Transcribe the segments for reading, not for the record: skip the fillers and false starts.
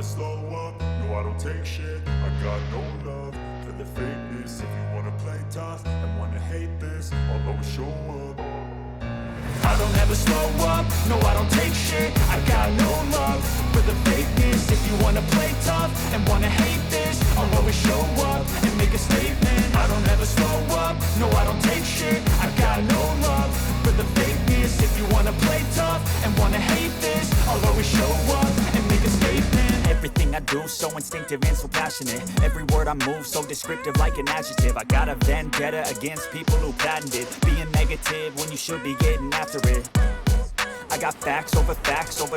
slow up, no I don't take shit. I got no love for the fakeness. If you wanna play tough and wanna hate this, I'll always show up. I don't ever slow up, no I don't take shit. I got no love for the fakeness. If you wanna play tough and wanna hate this, I'll always show up and make a statement. I don't ever slow up, no I don't take shit. I got no love for the fakeness. If you wanna play tough and wanna hate this, I'll always show up and make a statement. Everything I do so instinctive and so passionate. Every word I move so descriptive like an adjective. I got a vendetta against people who patented being negative when you should be getting after it. I got facts over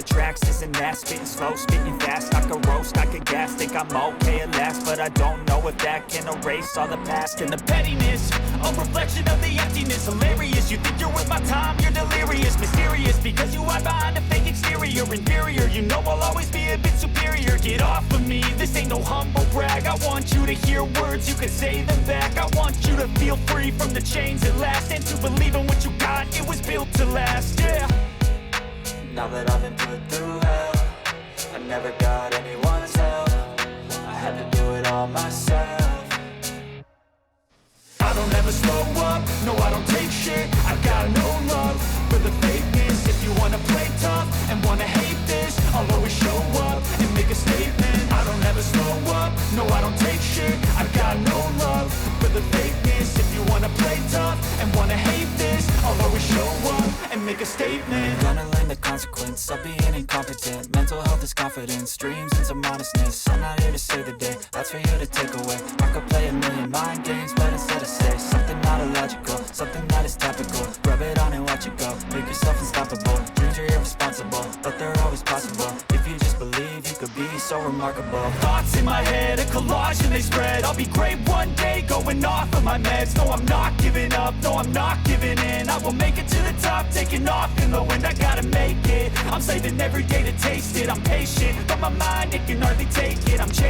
tracks, this and that. Spitting slow, spitting fast, I could roast, I could gas. Think I'm okay at last, but I don't know if that can erase all the past. And the pettiness, a reflection of the emptiness. Hilarious, you think you're worth my time, you're delirious. Mysterious, because you hide behind a fake exterior. Inferior, you know I'll always be a bit superior. Get off of me, this ain't no humble brag. I want you to hear words, you can say them back. I want you to feel free from the chains at last, and to believe in what you got, it was built to last, yeah. Now that I've been put through hell, I never got anyone's help. I had to do it all myself. I don't ever slow up, no I don't take shit. I got no love for the fakeness. If you wanna play tough and wanna hate this, I'll always show up and make a statement. I don't ever slow up, no I don't take shit. I got no love for the fakeness. If you wanna play tough and wanna hate this, I'll always show up and make a statement. Gonna learn the consequence of being incompetent. Mental health is confidence, dreams and some honestness. I'm not here to save the day, that's for you to take away. I could play a million mind games, but instead I say something not illogical, something that is topical. Rub it on and watch it go, make yourself unstoppable. Dreams are irresponsible, but they're always possible. If you just believe, you could be so remarkable. Thoughts in my head, a collage and they spread. I'll be great one day, going off of my meds. No, I'm not giving up, no, I'm not giving in. I will make it to the top, taking off in the wind. I gotta make it, I'm saving every day to taste it. I'm patient, but my mind, it can hardly take it. I'm chasing